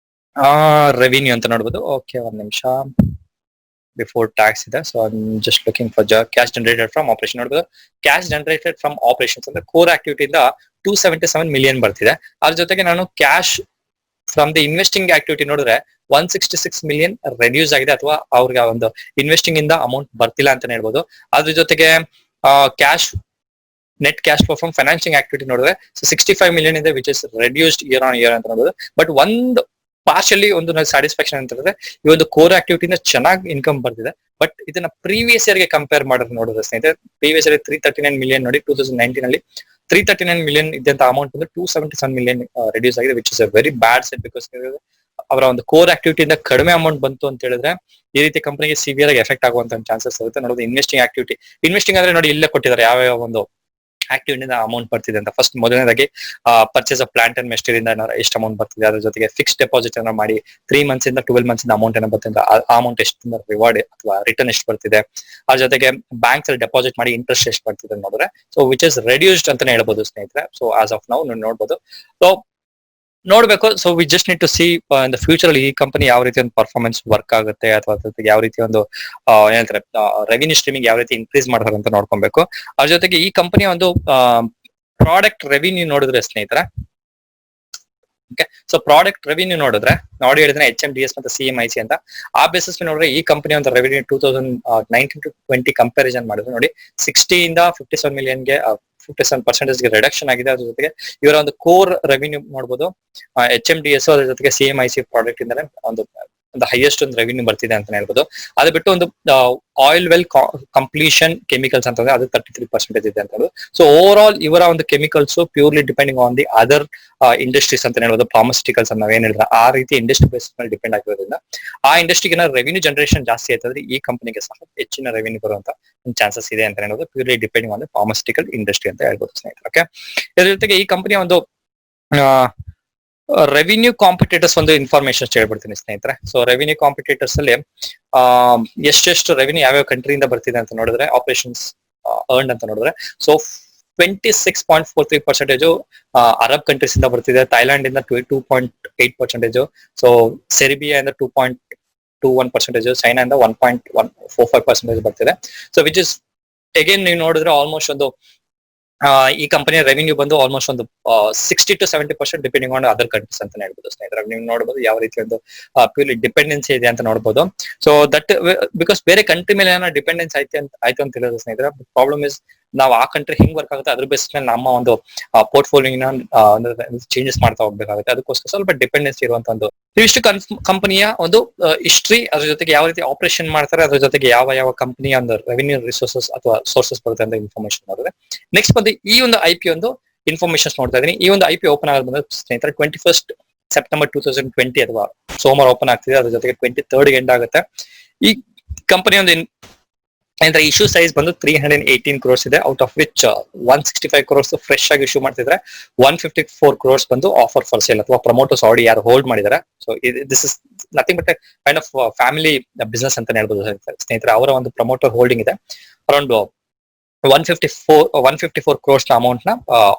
ರೆವಿನ್ಯೂ ಅಂತ ನೋಡಬಹುದು. ಓಕೆ, ಒಂದ್ ನಿಮಿಷ, ಬಿಫೋರ್ ಟ್ಯಾಕ್ಸ್ ಇದೆ. So just looking for cash generated from operation ನೋಡಬಹುದು. ಕ್ಯಾಶ್ ಜನರೇಟೆಡ್ ಫ್ರಮ್ ಆಪರೇಷನ್ಸ್ ಅಂದ್ರೆ ಕೋರ್ ಆಕ್ಟಿವಿಟಿಯಿಂದ 277 ಮಿಲಿಯನ್ ಬರ್ತಿದೆ. ಅದ್ರ ಜೊತೆಗೆ ನಾನು cash from the investing activity ನೋಡಿದ್ರೆ 166 ಮಿಲಿಯನ್ ರೆಡ್ಯೂಸ್ ಆಗಿದೆ, ಅಥವಾ ಅವ್ರಿಗೆ ಒಂದು ಇನ್ವೆಸ್ಟಿಂಗ್ ಇಂದ ಅಮೌಂಟ್ ಬರ್ತಿಲ್ಲ ಅಂತಾನೆ ಹೇಳ್ಬೋದು. ಅದ್ರ ಜೊತೆಗೆ cash net cash flow from financing activity ನೋಡಿದ್ರೆ 65 ಮಿಲಿಯನ್ ಇದೆ, which is reduced year on year ಅಂತ ನೋಡಬಹುದು. ಬಟ್ ಒಂದು ಪಾರ್ಷಲಿ ಒಂದು ಸ್ಯಾಟಿಸ್ಫ್ಯಾಕ್ಷನ್ ಅಂತ ಹೇಳಿದ್ರೆ ಈ ಒಂದು ಕೋರ್ ಆಕ್ಟಿವಿಟಿನ ಚೆನ್ನಾಗಿ ಇನ್ಕಮ್ ಬರ್ತಿದೆ. ಬಟ್ ಇದನ್ನ ಪ್ರೀವಿಯಸ್ ಇಯರ್ ಗೆ ಕಂಪೇರ್ ಮಾಡಿದ್ರೆ ನೋಡಿದ್ರೆ ಸ್ನೇಹಿತರೆ, ಪ್ರೀವಿಯಸ್ ಇಯರ್ 339 ಮಿಲಿಯನ್ ನೋಡಿ, 2019 ಅಲ್ಲಿ 339 ಮಿಲಿಯನ್ ಇದ್ದಂತ ಅಮೌಂಟ್ ಬಂದು 277 ಮಿಲಿಯನ್ ರೆಡ್ಯೂಸ್ ಆಗಿದೆ, which is a very bad set. Because ಅವರ ಒಂದು ಕೋರ್ ಆಕ್ಟಿವಿಟಿಯಿಂದ ಕಡಿಮೆ ಅಮೌಂಟ್ ಬಂತು ಅಂತ ಹೇಳಿದ್ರೆ ಈ ರೀತಿ ಕಂಪನಿಗೆ ಸಿವಿಯರ್ ಆಗಿ ಎಫೆಕ್ಟ್ ಆಗುವಂತ ಚಾನ್ಸಸ್ ಇರುತ್ತೆ. ನೋಡೋದು ಇನ್ವೆಸ್ಟಿಂಗ್ ಆಕ್ಟಿವಿಟಿ, ಇನ್ವೆಸ್ಟಿಂಗ್ ಅಂದ್ರೆ ನೋಡಿ ಇಲ್ಲೇ ಕೊಟ್ಟಿದ್ದಾರೆ ಯಾವ ಒಂದು ಆಕ್ಟಿವಿಟಿ ಅಮೌಂಟ್ ಬರ್ತಿದೆ ಅಂತ. ಫಸ್ಟ್ ಮೊದಲನೇದಾಗಿ purchase of plant and machinery ಇಂದ ಎಷ್ಟು ಅಮೌಂಟ್ ಬರ್ತಿದೆ, ಅದ್ರ ಜೊತೆಗೆ ಫಿಕ್ಸ್ ಡೆಪಾಸಿಟ್ ಅನ್ನ ಮಾಡಿ 3 ಮಂತ್ಸ್ ಇಂದ 12 ಮಂತ್ಸ್ ಇಂದ ಅಮೌಂಟ್ ಏನೋ ಬರ್ತಿದೆ, ಆ ಅಮೌಂಟ್ ಎಷ್ಟು ರಿವಾರ್ಡ್ ಅಥವಾ ರಿಟರ್ನ್ ಎಷ್ಟು ಬರ್ತಿದೆ, ಅದ್ರ ಜೊತೆಗೆ ಬ್ಯಾಂಕ್ಸ್ ಅಲ್ಲಿ ಡೆಪಾಸಿಟ್ ಮಾಡಿ ಇಂಟ್ರೆಸ್ಟ್ ಎಷ್ಟು ಬರ್ತಿದೆ ನೋಡಿದ್ರೆ, ಸೊ ವಿಚ್ ಇಸ್ ರೆಡ್ಯೂಸ್ಡ್ ಅಂತಾನೆ ಹೇಳ್ಬೋದು ಸ್ನೇಹಿತರೆ. ಸೊ ಆಸ್ ಆಫ್ ನೌ ನೋಡ್ಬೋದು. ಸೊ ನೋಡ್ಬೇಕು. So we just need to see in the future ಅಲ್ಲಿ ಈ ಕಂಪನಿ ಯಾವ ರೀತಿ ಒಂದು ಪರ್ಫಾರ್ಮೆನ್ಸ್ ವರ್ಕ್ ಆಗುತ್ತೆ, ಅಥವಾ ಯಾವ ರೀತಿ ಒಂದು ಏನಂತಾರೆ ರೆವಿನ್ಯೂ ಸ್ಟ್ರೀಮಿಂಗ್ ಯಾವ ರೀತಿ ಇನ್ಕ್ರೀಸ್ ಮಾಡ್ತಾರೆ ಅಂತ ನೋಡ್ಕೊಬೇಕು. ಅದ್ರ ಜೊತೆಗೆ ಈ ಕಂಪನಿಯ ಒಂದು ಪ್ರಾಡಕ್ಟ್ ರೆವಿನ್ಯೂ ನೋಡಿದ್ರೆ ಸ್ನೇಹಿತರೆ, ಓಕೆ, ಸೊ ಪ್ರಾಡಕ್ಟ್ ರೆವಿನ್ಯೂ ನೋಡಿದ್ರೆ ನೋಡಿ ಹೇಳಿದ್ರೆ HMDS ಮತ್ತೆ CMIC ಅಂತ, ಆ ಬೇಸಿಸ್ ನೋಡಿದ್ರೆ ಈ ಕಂಪನಿ ಒಂದು ರೆವಿನ್ಯೂ 2019 to 20 ಕಂಪ್ಯಾರಿಸನ್ ಮಾಡಿದ್ರೆ ನೋಡಿ 60 ಇಂದ 57 ಮಿಲಿಯನ್ಗೆ 57% ಗೆ ರಿಡಕ್ಷನ್ ಆಗಿದೆ. ಅದ್ರ ಜೊತೆಗೆ ಇವರ ಒಂದು ಕೋರ್ ರೆವಿನ್ಯೂ ನೋಡಬಹುದು, HMDS ಅದ್ರ ಜೊತೆಗೆ CMIC ಪ್ರಾಡಕ್ಟ್ ಇಂದಾನೆ ಒಂದು ಹೈಯೆಸ್ಟ್ ಒಂದು ರೆವಿನ್ಯೂ ಬರ್ತಿದೆ ಅಂತ ಹೇಳ್ಬೋದು. ಅದು ಬಿಟ್ಟು ಒಂದು ಆಯಿಲ್ ವೆಲ್ ಕಂಪ್ಲೀಷನ್ ಕೆಮಿಕಲ್ಸ್ ಅಂತಂದ್ರೆ ಅದು 33% ಇದೆ ಅಂತ ಹೇಳೋದು. ಸೊ ಓವರ್ ಆಲ್ ಇವರ ಒಂದು chemicals purely depending on the other industries ಅಂತ ಹೇಳ್ಬೋದು, ಫಾರ್ಮಸ್ಯೂಟಿಕಲ್ಸ್ ಅಂತ ನಾವೇನ್ ಹೇಳಿದ್ರೆ ಆ ರೀತಿ ಇಂಡಸ್ಟ್ರಿ ಬೇಸಿಸ್ ಮೇಲೆ ಡಿಪೆಂಡ್ ಆಗಿರೋದ್ರಿಂದ ಆ ಇಂಡಸ್ಟ್ರಿಗೆ ರೆವಿನ್ಯೂ ಜನರೇಷನ್ ಜಾಸ್ತಿ ಆಯ್ತಂದ್ರೆ ಈ ಕಂಪನಿಗೆ ಸಹ ಹೆಚ್ಚಿನ ರೆವಿನ್ಯೂ ಬರುವಂತ ಒಂದು ಚಾನ್ಸಸ್ ಇದೆ ಅಂತ ಹೇಳೋದು, purely depending on the pharmaceutical industry ಅಂತ ಹೇಳ್ಬೋದು ಸ್ನೇಹಿತರೆ. ಓಕೆ, ಇದ್ರ ಜೊತೆಗೆ ಈ ಕಂಪನಿಯ ಒಂದು ರೆವಿನ್ಯೂ ಕಾಂಪಿಟೇಟರ್ಸ್ ಒಂದು ಇನ್ಫಾರ್ಮೇಶನ್ ಹೇಳ್ಬಿಡ್ತೀನಿ ಸ್ನೇಹಿತರೆ. ಸೊ ರೆವಿನ್ಯೂ ಕಾಂಪಿಟೇಟರ್ಸ್ ಅಲ್ಲಿ ಎಷ್ಟೆಷ್ಟು ರೆವಿನ್ಯೂ ಯಾವ್ಯಾವ ಕಂಟ್ರಿಯಿಂದ ಬರ್ತಿದೆ ಅಂತ ನೋಡಿದ್ರೆ, ಆಪರೇಷನ್ಸ್ ಅರ್ನ್ ಅಂತ ನೋಡಿದ್ರೆ, ಸೊ 26.43% ಅರಬ್ ಕಂಟ್ರೀಸ್ ಇಂದ ಬರ್ತಿದೆ, ಥೈಲ್ಯಾಂಡ್ ಇಂದ 2.8%, ಸೊ ಸೆರ್ಬಿಯಾ ಇಂದ 2.21%, ಚೈನಾ ಇಂದ 1.145% ಬರ್ತಿದೆ. ಸೊ ವಿಚ್ ಇಸ್ ಅಗೇನ್ ನೀವು ನೋಡಿದ್ರೆ ಆಲ್ಮೋಸ್ಟ್ ಒಂದು ಈ ಕಂಪನಿಯ ರೆವಿನ್ಯೂ ಬಂದು ಆಲ್ಮೋಸ್ಟ್ ಒಂದು 60 to 70% depending on other countries ಅಂತ ಹೇಳ್ಬೋದು ಸ್ನೇಹಿತರೆ. ನೀವು ನೋಡಬಹುದು ಯಾವ ರೀತಿ ಒಂದು ಪ್ಯೂರ್ಲಿ ಡಿಪೆಂಡೆನ್ಸಿ ಇದೆ ಅಂತ ನೋಡಬಹುದು. ಸೊ ದಟ್ ಬಿಕಾಸ್ ಬೇರೆ ಕಂಟ್ರಿ ಮೇಲೆ ಏನೋ ಡಿಪೆಂಡೆನ್ಸ್ ಆಯ್ತು ಅಂತ ಹೇಳಿದ್ರೆ ಸ್ನೇಹಿತರೆ, ಪ್ರಾಬ್ಲಮ್ ಇಸ್ ನಾವು ಆ ಕಂಟ್ರಿ ಹೆಂಗ್ ವರ್ಕ್ ಆಗುತ್ತೆ ಅದ್ರ ಬೇಸ್ ಮೇಲೆ ನಮ್ಮ ಒಂದು ಪೋರ್ಟ್ಫೋಲಿಯೋನ ಚೇಂಜಸ್ ಮಾಡ್ತಾ ಹೋಗ್ಬೇಕಾಗುತ್ತೆ. ಅದಕ್ಕೋಸ್ಕರ ಸ್ವಲ್ಪ ಡಿಪೆಂಡೆನ್ಸಿ ಇರುವಂತ ಒಂದು ಇಷ್ಟು ಕಂಪನಿಯ ಒಂದು ಹಿಸ್ಟ್ರಿ, ಅದ್ರ ಜೊತೆಗೆ ಯಾವ ರೀತಿ ಆಪರೇಷನ್ ಮಾಡ್ತಾರೆ, ಅದ್ರ ಜೊತೆಗೆ ಯಾವ ಕಂಪನಿಯ ಒಂದು ರೆವಿನ್ಯೂ ರಿಸೋರ್ಸಸ್ ಅಥವಾ ಸೋರ್ಸಸ್ ಬರುತ್ತೆ ಅಂತ ಇನ್ಫಾರ್ಮೇಶನ್ ನೋಡಿದ್ರೆ, ನೆಕ್ಸ್ಟ್ ಬಂದು ಈ ಒಂದು IPO ಒಂದು ಇನ್ಫಾರ್ಮೇಶನ್ಸ್ ನೋಡ್ತಾ ಇದೀನಿ. ಈ ಒಂದು IPO ಓಪನ್ ಆಗೋದು ಸ್ನೇಹಿತರೆ 21st ಸೆಪ್ಟೆಂಬರ್ 2020 ಅಥವಾ ಸೋಮವಾರ ಓಪನ್ ಆಗ್ತಿದೆ. ಅದ್ರ ಜೊತೆಗೆ 23rd ಎಂಡ್ ಆಗುತ್ತೆ. ಈ ಕಂಪನಿ ಒಂದು ಇಶ್ಯೂ ಸೈಜ್ ಬಂದು 318 crores ಇದೆ, out of which 165 crores fresh ಆಗಿ ಇಶ್ಯೂ ಮಾಡ್ತಿದ್ರೆ, 154 crores ಬಂದು ಆಫರ್ ಫಾರ್ ಸೇಲ್ ಅಥವಾ ಪ್ರಮೋಟರ್ಸ್ ಆಲ್ರೆಡಿ ಯಾರು ಹೋಲ್ಡ್ ಮಾಡಿದ್ದಾರೆ. So this is nothing but kind of family business ಅಂತ ಹೇಳ್ಬೋದು ಸ್ನೇಹಿತರೆ. ಅವರ ಒಂದು ಪ್ರಮೋಟರ್ ಹೋಲ್ಡಿಂಗ್ ಇದೆ ಅರೌಂಡ್ 154 crores ಅಮೌಂಟ್ ನ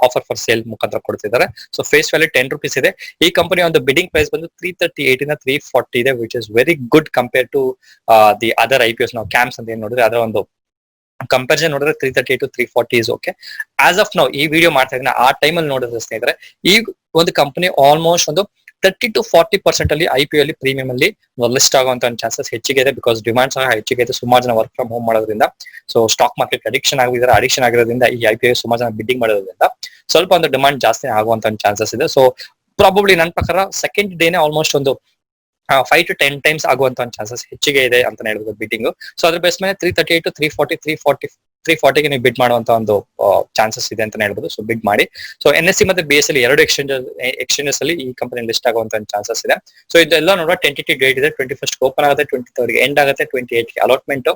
ಆಫರ್ ಫಾರ್ ಸೇಲ್ ಮುಖಾಂತರ ಕೊಡ್ತಿದ್ದಾರೆ. ಸೊ ಫೇಸ್ ವ್ಯಾಲ್ಯೂ 10 rupees ಇದೆ. ಈ ಕಂಪನಿ ಒಂದು ಬಿಡಿಂಗ್ ಪ್ರೈಸ್ ಬಂದು 338 ಇಂದ 340 ಇದೆ, which is very good compare to the other IPOs. ನಾವು ಕ್ಯಾಮ್ಸ್ ಅಂತ ಏನ್ ನೋಡಿದ್ರೆ ಅದರ ಒಂದು ಕಂಪ್ಯಾರಿಸನ್ ನೋಡಿದ್ರೆ 338 to 340 is okay. As of now ಈ ವಿಡಿಯೋ ಮಾಡ್ತಾ ಇದ್ದೀನಿ, ಆ ಟೈಮ್ ಅಲ್ಲಿ ನೋಡಿದ್ರೆ ಸ್ನೇಹಿತರೆ ಈ ಒಂದು ಕಂಪನಿ ಆಲ್ಮೋಸ್ಟ್ ಒಂದು 30 to 40% ಅಲ್ಲಿ IPO ಅಲ್ಲಿ ಪ್ರೀಮಿಯಂ ಅಲ್ಲಿ ಲಿಸ್ಟ್ ಆಗುವಂತ ಒಂದು ಚಾನ್ಸಸ್ ಹೆಚ್ಚಿಗೆ ಇದೆ. ಬಿಕಾಸ್ ಡಿಮಾಂಡ್ ಸಹ ಹೆಚ್ಚಿಗೆ ಇದೆ, ಸುಮಾರು ಜನ ವರ್ಕ್ ಫ್ರಮ್ ಹೋಮ್ ಮಾಡೋದ್ರಿಂದ, ಸೊ ಸ್ಟಾಕ್ ಮಾರ್ಕೆಟ್ ಅಡಿಕ್ಷನ್ ಆಗಿರೋದ್ರಿಂದ ಈ IPO ಸುಮಾರು ಜನ ಬಿಡ್ಡಿಂಗ್ ಮಾಡೋದ್ರಿಂದ ಸ್ವಲ್ಪ ಒಂದು ಡಿಮಾಂಡ್ ಜಾಸ್ತಿ ಆಗುವಂತ ಒಂದು ಚಾನ್ಸಸ್ ಇದೆ. ಸೊ ಪ್ರಾಬಬ್ಲಿ ನನ್ನ ಪ್ರಕಾರ ಸೆಕೆಂಡ್ ಡೇನೆ ಆಲ್ಮೋಸ್ಟ್ ಒಂದು 5 to 10 times ಆಗುವಂತ ಒಂದು ಚಾನ್ಸಸ್ ಹೆಚ್ಚಿಗೆ ಇದೆ ಅಂತ ಹೇಳ್ಬೋದು ಬಿಡ್ಡಿಂಗ್. ಸೊ ಅದ್ರ ಬೇಸ್ ಮೇಲೆ 338 to 340 340ಗೆ ನೀವು ಬಿಡ್ ಮಾಡುವಂತ ಒಂದು ಚಾನ್ಸಸ್ ಇದೆ ಅಂತ ಹೇಳ್ಬೋದು. ಸೊ ಬಿಡ್ ಮಾಡಿ. ಸೊ NSE ಮತ್ತೆ BSE ಎರಡು ಎಕ್ಸ್ಚೇಂಜಸ್ ಅಲ್ಲಿ ಈ ಕಂಪನಿ ಲಿಸ್ಟ್ ಆಗುವಂತ ಚಾನ್ಸಸ್ ಇದೆ. ಸೊ ಇದೆಲ್ಲ ನೋಡುವ ಟೆಂಟೇಟಿವ್ ಡೇಟ್ ಇದೆ. 21st ಓಪನ್ ಆಗುತ್ತೆ, 23 ಎಂಡ್ ಆಗುತ್ತೆ, 28 allotment,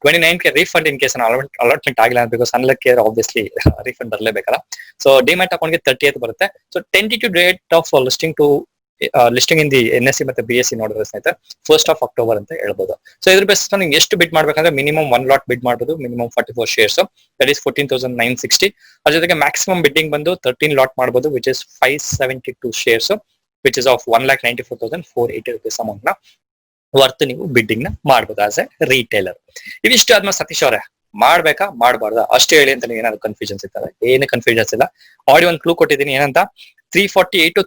29 refund in case allotment ಆಗಿಲ್ಲ ಬಿಕಾಸ್ ಅನ್ಲಕ್ಕಿ ಆಬ್ವಿಯಸ್ಲಿ ರೀಫಂಡ್ ಬರಲೇಬೇಕಲ್ಲ. ಸೊ ಡಿಮ್ಯಾಟ್ ಅಕೌಂಟ್ಗೆ 30th ಬರುತ್ತೆ. So tentative date of listing in the NSE ಮತ್ತೆ BSE ನೋಡಿದ್ರೆ ಸ್ನೇಹಿತರೆ 1st of October ಅಂತ ಹೇಳ್ಬೋದು. ಸೊ ಇದ್ರ ಬೇಸ್ ನೀವು ಎಷ್ಟು ಬಿಡ್ ಮಾಡ್ಬೇಕಂದ್ರೆ ಮಿನಿಮಮ್ 1 ಲಾಟ್ ಬಿಡ್ ಮಾಡಬಹುದು. Minimum 44 shares, that is 14,960. ಅದ್ರ ಜೊತೆಗೆ ಮ್ಯಾಕ್ಸಿಮಮ್ ಬಿಡ್ಡಿಂಗ್ ಬಂದು 13 ಲಾಟ್ ಮಾಡಬಹುದು, which is 572 shares, which is of 1,94,480 rupees amount ನ ವರ್ತ್ ನೀವು ಬಿಡ್ಡಿಂಗ್ ನ ಮಾಡಬಹುದು ಆಸ್ ಎ ರೀಟೇಲರ್. ಇವಿಷ್ಟು ಆದ್ಮೇಲೆ ಸತೀಶ್ ಅವರೇ ಮಾಡ್ಬೇಕಾ ಮಾಡಬಾರ್ದಾ ಅಷ್ಟೇ ಹೇಳಿ ಅಂತ ನೀವು ಏನಾದ್ರು ಕನ್ಫ್ಯೂಷನ್ಸ್ ಇರ್ತದೆ? ಏನು ಕನ್ಫ್ಯೂಷನ್ಸ್ ಇಲ್ಲ. ಆಡಿಯೋ ಒಂದು ಕ್ಲೂ ಕೊಟ್ಟಿದ್ದೀನಿ ಏನಂತ, 338 to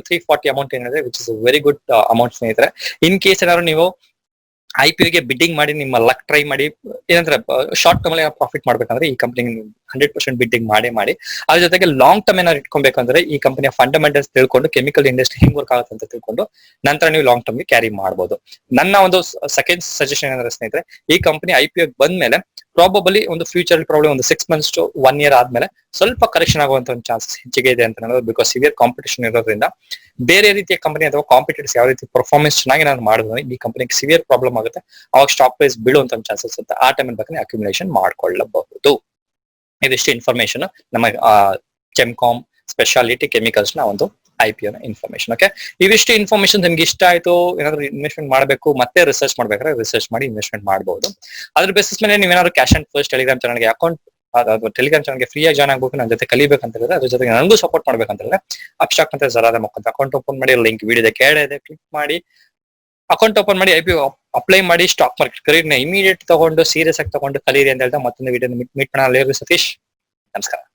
340 ಅಮೌಂಟ್ ಏನಿದೆ, which is very good amount ಸ್ನೇಹಿತರೆ. ಇನ್ ಕೇಸ್ ಏನಾದ್ರು ನೀವು IPO ಗೆ ಬಿಡ್ಡಿಂಗ್ ಮಾಡಿ ನಿಮ್ಮ ಲಕ್ ಟ್ರೈ ಮಾಡಿ ಏನಂದ್ರೆ ಶಾರ್ಟ್ ಟರ್ಮ್ ಅಲ್ಲಿ ಪ್ರಾಫಿಟ್ ಮಾಡ್ಬೇಕಂದ್ರೆ ಈ ಕಂಪನಿ 100% ಬಿಡ್ಡಿಂಗ್ ಮಾಡಿ. ಅದ್ರ ಜೊತೆಗೆ ಲಾಂಗ್ ಟರ್ಮ್ ಏನಾದ್ರು ಇಟ್ಕೊಬೇಕಂದ್ರೆ ಈ ಕಂಪನಿಯ ಫಂಡಮೆಂಟಲ್ಸ್ ತಿಳ್ಕೊಂಡು, ಕೆಮಿಕಲ್ ಇಂಡಸ್ಟ್ರಿ ಹೆಂಗ್ ವರ್ಕ್ ಆಗುತ್ತೆ ಅಂತ ತಿಳ್ಕೊಂಡು ನಂತರ ನೀವು ಲಾಂಗ್ ಟರ್ಮ್ ಗೆ ಕ್ಯಾರಿ ಮಾಡಬಹುದು. ನನ್ನ ಒಂದು ಸೆಕೆಂಡ್ ಸಜೆಷನ್ ಏನಂದ್ರೆ ಸ್ನೇಹಿತರೆ, ಈ ಕಂಪನಿ IPO ಬಂದ್ಮೇಲೆ ಪ್ರಾಬಬಲಿ ಒಂದು ಫ್ಯೂಚರ್ ಪ್ರಾಬ್ಲಮ್ ಒಂದು 6 months to 1 year ಆದ್ಮೇಲೆ ಸ್ವಲ್ಪ ಕರೆಕ್ಷನ್ ಆಗುವಂತ ಒಂದು ಚಾನ್ಸಸ್ ಹೆಚ್ಚಿಗೆ ಇದೆ ಅಂತ ಹೇಳೋದು. ಬಿಕಾಸ್ ಸಿವಿಯರ್ ಕಾಂಪಿಟೇಷನ್ ಇರೋದ್ರಿಂದ ಬೇರೆ ರೀತಿಯ ಕಂಪನಿ ಅಥವಾ ಕಾಂಪಿಟೇಟರ್ಸ್ ಯಾವ ರೀತಿ ಪರ್ಫಾರ್ಮೆನ್ಸ್ ಚೆನ್ನಾಗಿ ನಾನು ಮಾಡಿದ್ರೆ ಈ ಕಂಪನಿಗೆ ಸಿವಿಯರ್ ಪ್ರಾಬ್ಲಮ್ ಆಗುತ್ತೆ, ಅವಾಗ ಸ್ಟಾಕ್ ಪ್ರೈಸ್ ಬೀಳುವಂತ ಚಾನ್ಸಸ್ ಇರುತ್ತೆ. ಆ ಟೈಮ್ ಬೇಕಾದ್ರೆ ಅಕ್ಯುಮುಲೇಷನ್ ಮಾಡ್ಕೊಳ್ಳಬಹುದು. ಇದಿಷ್ಟು ಇನ್ಫಾರ್ಮೇಶನ್ ನಮ್ಮ ಚೆಮ್ಕಾಮ್ ಸ್ಪೆಷಾಲಿಟಿ ಕೆಮಿಕಲ್ಸ್ ನ ಒಂದು IPO ನ ಇನ್ಫಾರ್ಮೇಶನ್. ಓಕೆ, ಇವಿಷ್ಟು ಇನ್ಫಾರ್ಮೇಶನ್ ನಿಮ್ಗೆ ಇಷ್ಟ ಆಯ್ತು, ಏನಾದ್ರು ಇನ್ವೆಸ್ಟ್ಮೆಂಟ್ ಮಾಡಬೇಕು ಮತ್ತೆ ರಿಸರ್ಚ್ ಮಾಡ್ಬೇಕಾದ್ರೆ ರಿಸರ್ಚ್ ಮಾಡಿ ಇನ್ವೆಸ್ಟ್ಮೆಂಟ್ ಮಾಡಬಹುದು. ಅದ್ರ ಬೇಸಿಸ್ ಮೇಲೆ ನೀವೇನಾದ್ರು ಕ್ಯಾಶ್ ಅಂಡ್ ಫಸ್ಟ್ ಟೆಲಿಗ್ರಾಮ್ ಚಾನಲ್ಗೆ ಅಕೌಂಟ್ ಟೆಲಿಗ್ರಾಮ್ ಚಾನಲ್ಗೆ ಫ್ರೀ ಆಗಿ ಜಾಯ್ನ್ ಆಗ್ಬೇಕು, ನನ್ನ ಜೊತೆ ಕಲಿಬೇಕಂತ ಹೇಳಿದ್ರೆ, ಅದ್ರ ಜೊತೆಗೆ ನನಗೂ ಸಪೋರ್ಟ್ ಮಾಡ್ಬೇಕಂತ ಹೇಳಿದ್ರೆ ಅಬ್ಸ್ಟ್ರಾಕ್ಟ್ ಮತ್ತೆ ಜರಾದ ಮುಖಾಂತರ ಅಕೌಂಟ್ ಓಪನ್ ಮಾಡಿ, ಲಿಂಕ್ ವಿಡಿಯೋದ ಕೆಳಗಡೆ ಇದೆ, ಕ್ಲಿಕ್ ಮಾಡಿ ಅಕೌಂಟ್ ಓಪನ್ ಮಾಡಿ IPO ಅಪ್ಲೈ ಮಾಡಿ ಸ್ಟಾಕ್ ಮಾರ್ಕೆಟ್ ಕರೀರ್ನ ಇಮಿಡಿಯೇಟ್ ತಗೊಂಡು ಸೀರಿಯಸ್ ಆಗಿ ತಗೊಂಡು ಕಲೀರಿ ಅಂತ ಹೇಳ್ತಾ ಮತ್ತೊಂದು ವಿಡಿಯೋ ಮೀಟ್ ಮಾಡೋಣ. ಸತೀಶ್, ನಮಸ್ಕಾರ.